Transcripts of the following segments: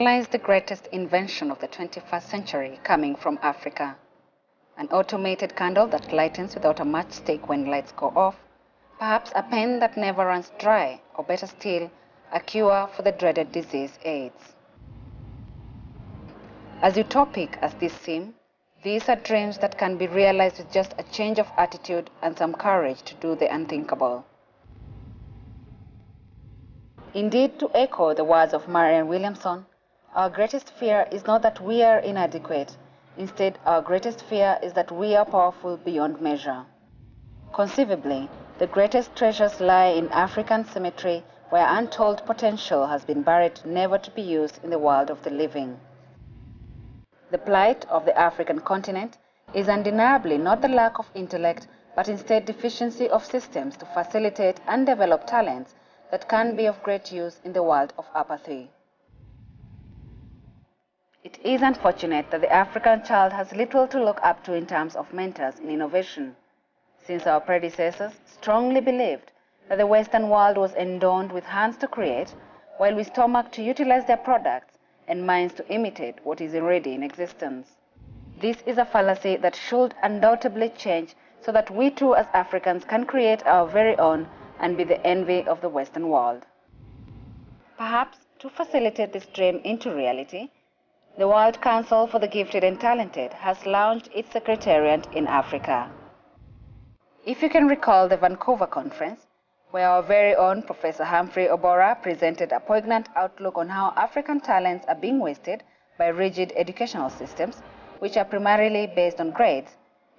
lies the greatest invention of the 21st century coming from Africa. An automated candle that lightens without a matchstick when lights go off, perhaps a pen that never runs dry, or better still, a cure for the dreaded disease AIDS. As utopic as these seem, these are dreams that can be realized with just a change of attitude and some courage to do the unthinkable. Indeed, to echo the words of Marianne Williamson, our greatest fear is not that we are inadequate. Instead, our greatest fear is that we are powerful beyond measure. Conceivably, the greatest treasures lie in African cemetery, where untold potential has been buried never to be used in the world of the living. The plight of the African continent is undeniably not the lack of intellect, but instead deficiency of systems to facilitate and develop talents that can be of great use in the world of apathy. It is unfortunate that the African child has little to look up to in terms of mentors in innovation, since our predecessors strongly believed that the Western world was endowed with hands to create, while with stomach to utilize their products and minds to imitate what is already in existence. This is a fallacy that should undoubtedly change so that we too as Africans can create our very own and be the envy of the Western world. Perhaps to facilitate this dream into reality, the World Council for the Gifted and Talented has launched its Secretariat in Africa. If you can recall the Vancouver conference, where our very own Professor Humphrey Obora presented a poignant outlook on how African talents are being wasted by rigid educational systems, which are primarily based on grades,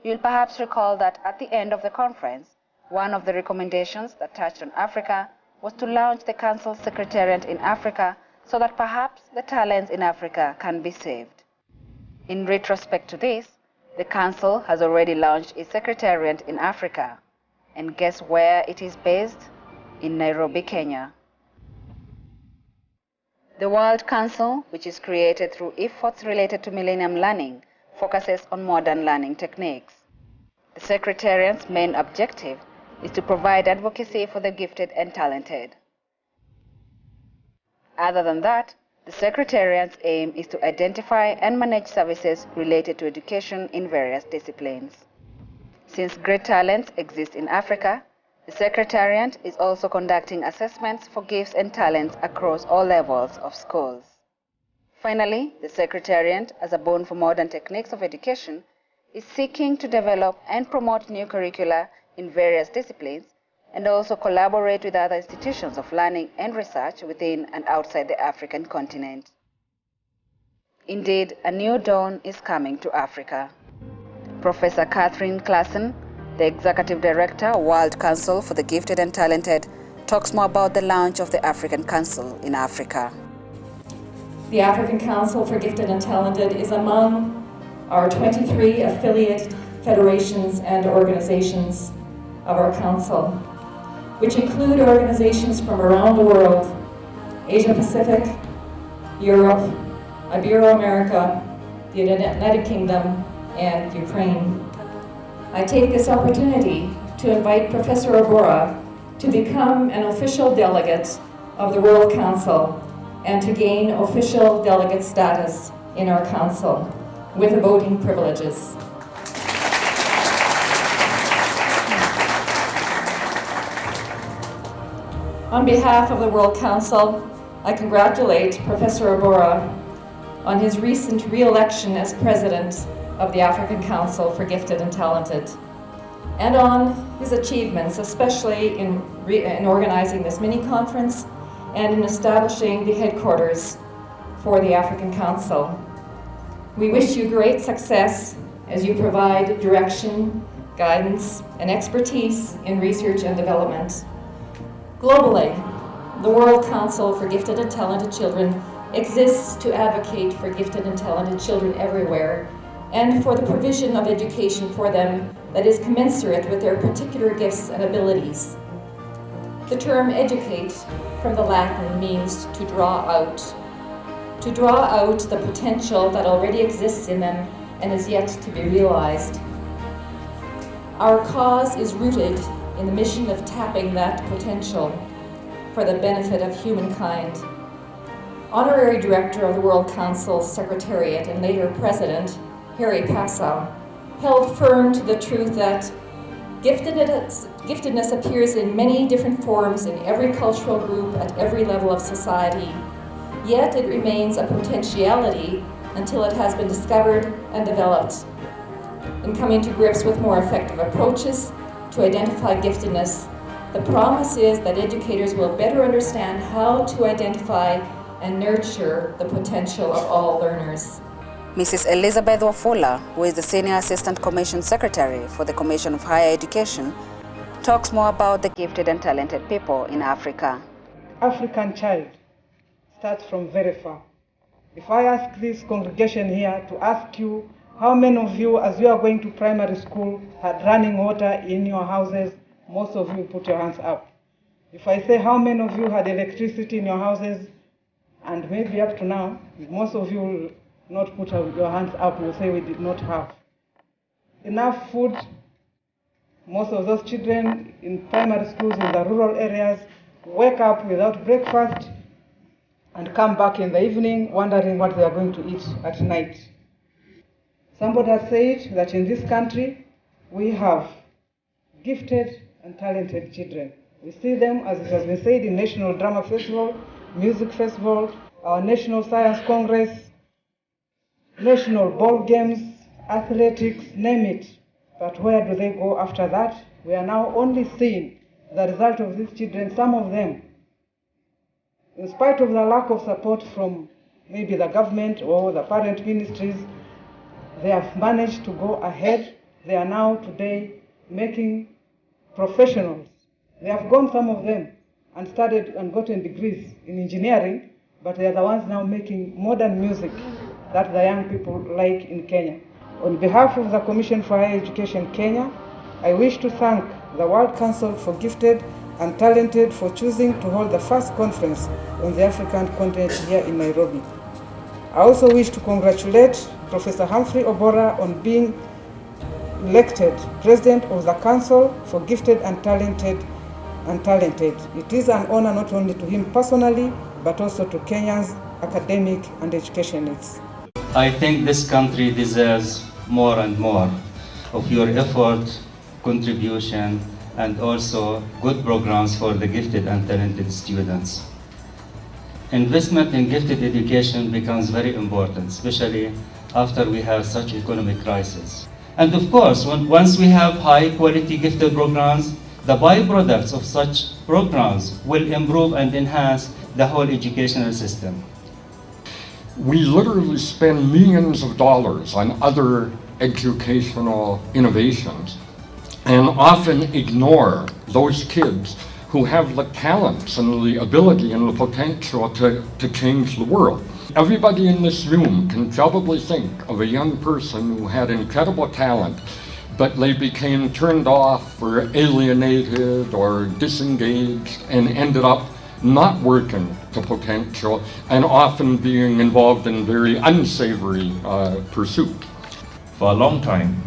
you'll perhaps recall that at the end of the conference, one of the recommendations that touched on Africa was to launch the Council's Secretariat in Africa so that perhaps the talents in Africa can be saved. In retrospect to this, the Council has already launched its Secretariat in Africa. And guess where it is based? In Nairobi, Kenya. The World Council, which is created through efforts related to Millennium Learning, focuses on modern learning techniques. The Secretariat's main objective is to provide advocacy for the gifted and talented. Other than that, the Secretariat's aim is to identify and manage services related to education in various disciplines. Since great talents exist in Africa, the Secretariat is also conducting assessments for gifts and talents across all levels of schools. Finally, the Secretariat, as a bone for modern techniques of education, is seeking to develop and promote new curricula in various disciplines and also collaborate with other institutions of learning and research within and outside the African continent. Indeed, a new dawn is coming to Africa. Professor Catherine Claassen, the Executive Director, World Council for the Gifted and Talented, talks more about the launch of the African Council in Africa. The African Council for Gifted and Talented is among our 23 affiliate federations and organizations of our Council, which include organizations from around the world: Asia Pacific, Europe, Ibero-America, the United Kingdom, and Ukraine. I take this opportunity to invite Professor Obora to become an official delegate of the World Council and to gain official delegate status in our Council with voting privileges. On behalf of the World Council, I congratulate Professor Obora on his recent re-election as President of the African Council for Gifted and Talented, and on his achievements, especially in organizing this mini-conference and in establishing the headquarters for the African Council. We wish you great success as you provide direction, guidance, and expertise in research and development. Globally, the World Council for Gifted and Talented Children exists to advocate for gifted and talented children everywhere and for the provision of education for them that is commensurate with their particular gifts and abilities. The term educate from the Latin means to draw out the potential that already exists in them and is yet to be realized. Our cause is rooted in the mission of tapping that potential for the benefit of humankind. Honorary Director of the World Council Secretariat and later President, Harry Passow, held firm to the truth that giftedness appears in many different forms in every cultural group at every level of society, yet it remains a potentiality until it has been discovered and developed. In coming to grips with more effective approaches to identify giftedness, the promise is that educators will better understand how to identify and nurture the potential of all learners. Mrs. Elizabeth Wafula, who is the Senior Assistant Commission Secretary for the Commission of Higher Education, talks more about the gifted and talented people in Africa. African child starts from very far. If I ask this congregation here to ask you, how many of you, as you are going to primary school, had running water in your houses, most of you put your hands up. If I say how many of you had electricity in your houses, and maybe up to now, most of you will not put your hands up, will say we did not have enough food. Most of those children in primary schools in the rural areas wake up without breakfast and come back in the evening wondering what they are going to eat at night. Somebody has said that in this country we have gifted and talented children. We see them, as it has been said, in National Drama Festival, Music Festival, our National Science Congress, national ball games, athletics, name it. But where do they go after that? We are now only seeing the result of these children. Some of them, in spite of the lack of support from maybe the government or the parent ministries, they have managed to go ahead. They are now today making professionals. They have gone, some of them, and studied and gotten degrees in engineering, but they are the ones now making modern music that the young people like in Kenya. On behalf of the Commission for Higher Education Kenya, I wish to thank the World Council for Gifted and Talented for choosing to hold the first conference on the African continent here in Nairobi. I also wish to congratulate Professor Humphrey Obora on being elected President of the Council for Gifted and Talented. It is an honor not only to him personally, but also to Kenyans' academic and educationists. I think this country deserves more and more of your effort, contribution, and also good programs for the gifted and talented students. Investment in gifted education becomes very important, especially after we have such economic crisis. And of course, once we have high quality gifted programs, the byproducts of such programs will improve and enhance the whole educational system. We literally spend millions of dollars on other educational innovations and often ignore those kids who have the talents and the ability and the potential to change the world. Everybody in this room can probably think of a young person who had incredible talent, but they became turned off or alienated or disengaged and ended up not working to potential and often being involved in very unsavory pursuit. For a long time,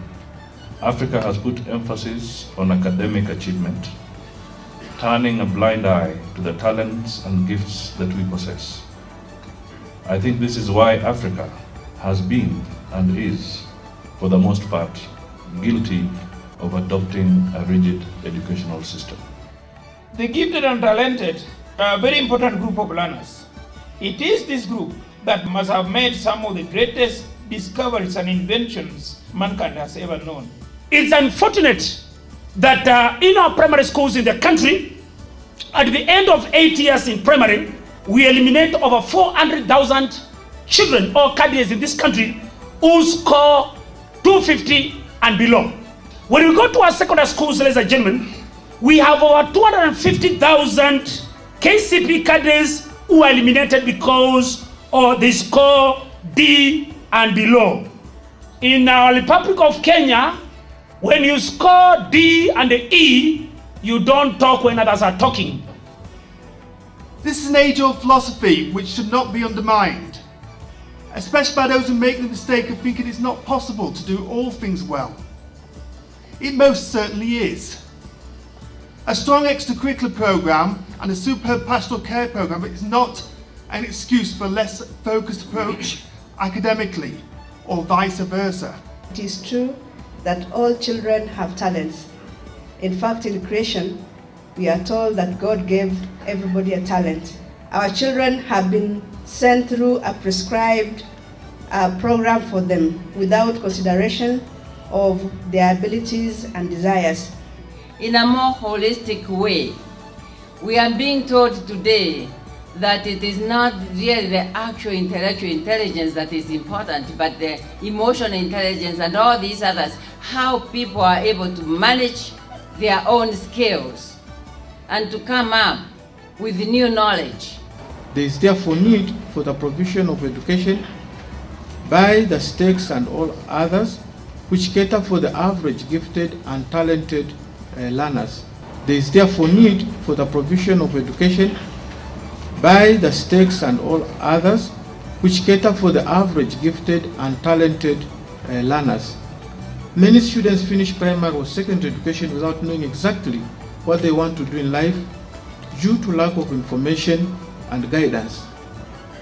Africa has put emphasis on academic achievement, turning a blind eye to the talents and gifts that we possess. I think this is why Africa has been and is, for the most part, guilty of adopting a rigid educational system. The gifted and talented are a very important group of learners. It is this group that must have made some of the greatest discoveries and inventions mankind has ever known. It's unfortunate that in our primary schools in the country, at the end of 8 years in primary, we eliminate over 400,000 children or cadets in this country who score 250 and below. When we go to our secondary schools, ladies and gentlemen, we have over 250,000 KCP cadets who are eliminated because they score D and below. In our Republic of Kenya, when you score D and E, you don't talk when others are talking. This is an age-old philosophy which should not be undermined, especially by those who make the mistake of thinking it's not possible to do all things well. It most certainly is. A strong extracurricular programme and a superb pastoral care programme is not an excuse for a less focused approach academically, or vice versa. It is true that all children have talents. In fact, in creation, we are told that God gave everybody a talent. Our children have been sent through a prescribed program for them without consideration of their abilities and desires. In a more holistic way, we are being taught today that it is not really the actual intellectual intelligence that is important, but the emotional intelligence and all these others, how people are able to manage their own skills and to come up with new knowledge. There is therefore need for the provision of education by the stakes and all others which cater for the average gifted and talented learners. There is therefore need for the provision of education by the stakes and all others which cater for the average gifted and talented learners. Many students finish primary or secondary education without knowing exactly what they want to do in life due to lack of information and guidance.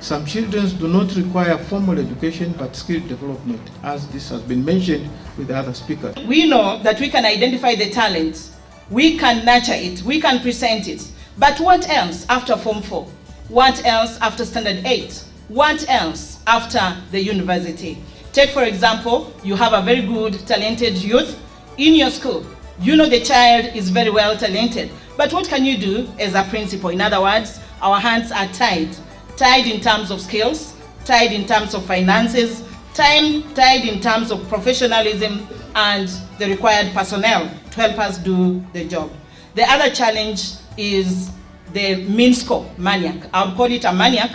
Some children do not require formal education but skill development, as this has been mentioned with the other speakers. We know that we can identify the talents, we can nurture it, we can present it. But what else after Form 4? What else after Standard 8? What else after the university? Take for example, you have a very good, talented youth in your school. You know the child is very well talented, but what can you do as a principal? In other words, our hands are tied. Tied in terms of skills, tied in terms of finances, tied in terms of professionalism and the required personnel to help us do the job. The other challenge is the mean score maniac. I would call it a maniac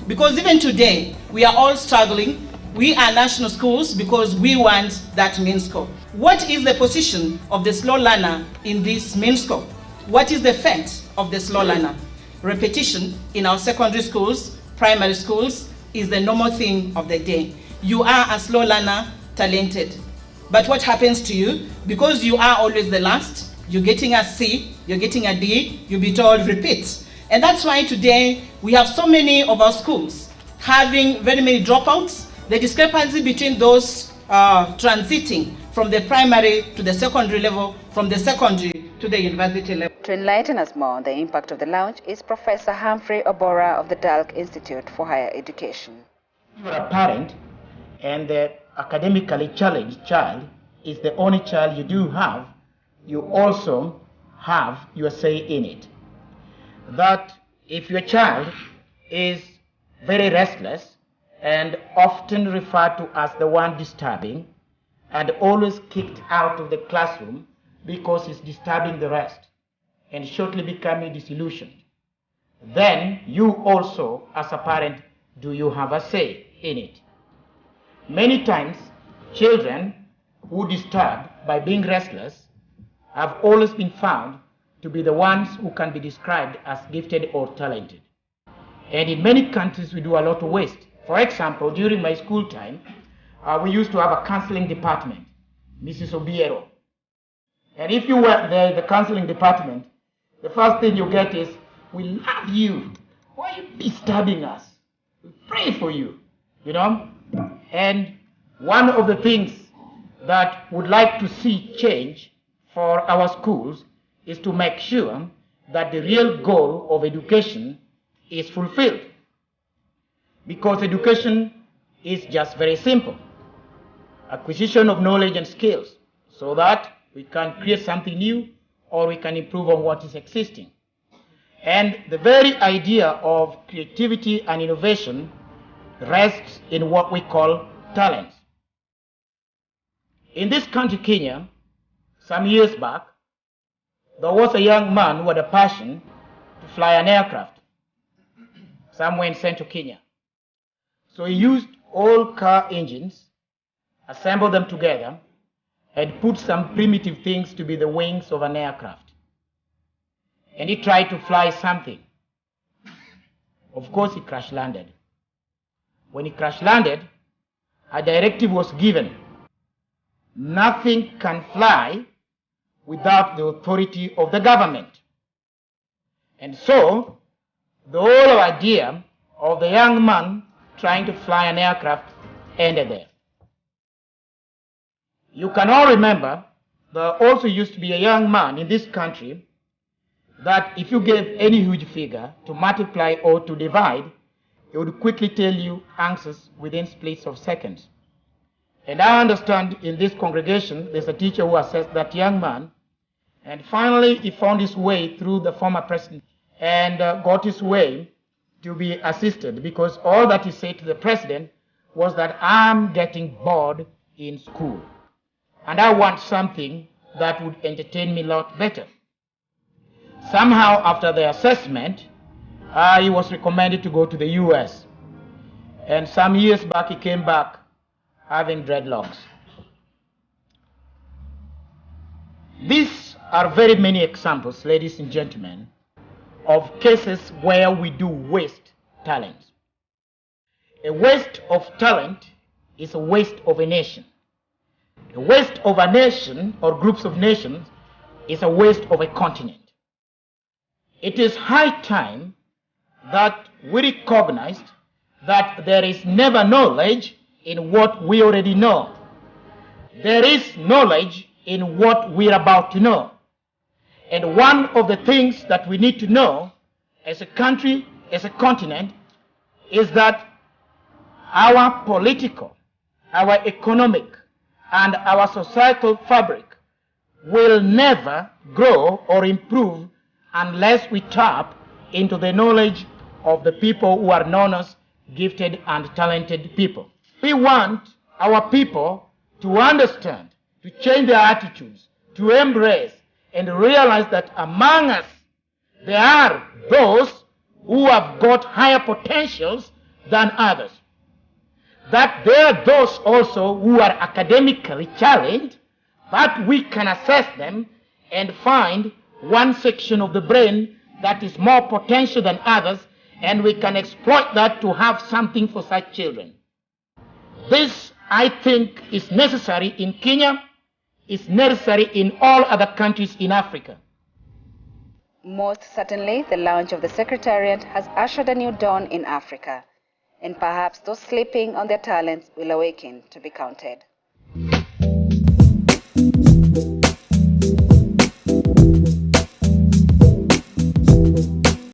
because even today we are all struggling. We are national schools because we want that mean score. What is the position of the slow learner in this mean score? What is the fate of the slow learner? Repetition in our secondary schools, primary schools, is the normal thing of the day. You are a slow learner, talented. But what happens to you? Because you are always the last, you're getting a C, you're getting a D, you'll be told repeat. And that's why today we have so many of our schools having very many dropouts. The discrepancy between those transiting from the primary to the secondary level, from the secondary to the university level. To enlighten us more on the impact of the launch is Professor Humphrey Obora of the Dalk Institute for Higher Education. If you're a parent and the academically challenged child is the only child you do have, you also have your say in it. That if your child is very restless and often referred to as the one disturbing and always kicked out of the classroom because he's disturbing the rest and shortly becoming disillusioned, then you also as a parent, do you have a say in it? Many times children who disturb by being restless have always been found to be the ones who can be described as gifted or talented. And in many countries we do a lot of waste. For example, during my school time, we used to have a counseling department, Mrs. Obiero. And if you were there in the counseling department, the first thing you get is, we love you. Why are you disturbing us? We pray for you, you know? And one of the things that would like to see change for our schools is to make sure that the real goal of education is fulfilled. Because education is just very simple. Acquisition of knowledge and skills so that we can create something new or we can improve on what is existing. And the very idea of creativity and innovation rests in what we call talents. In this country, Kenya, some years back, there was a young man who had a passion to fly an aircraft somewhere in central Kenya. So he used all car engines, assembled them together, and put some primitive things to be the wings of an aircraft. And he tried to fly something. Of course, he crash landed. When he crash landed, a directive was given. Nothing can fly without the authority of the government. And so, the whole idea of the young man trying to fly an aircraft ended there. You can all remember there also used to be a young man in this country that if you gave any huge figure to multiply or to divide, he would quickly tell you answers within splits of seconds. And I understand in this congregation there's a teacher who assessed that young man, and finally he found his way through the former president and got his way to be assisted, because all that he said to the president was that I'm getting bored in school and I want something that would entertain me a lot better. Somehow after the assessment, he was recommended to go to the US, and some years back he came back having dreadlocks. These are very many examples, ladies and gentlemen, of cases where we do waste talent. A waste of talent is a waste of a nation. A waste of a nation or groups of nations is a waste of a continent. It is high time that we recognized that there is never knowledge in what we already know. There is knowledge in what we're about to know. And one of the things that we need to know as a country, as a continent, is that our political, our economic, and our societal fabric will never grow or improve unless we tap into the knowledge of the people who are known as gifted and talented people. We want our people to understand, to change their attitudes, to embrace and realize that among us there are those who have got higher potentials than others. That there are those also who are academically challenged, but we can assess them and find one section of the brain that is more potential than others, and we can exploit that to have something for such children. This, I think, is necessary in Kenya, is necessary in all other countries in Africa. Most certainly, the launch of the Secretariat has ushered a new dawn in Africa, and perhaps those sleeping on their talents will awaken to be counted.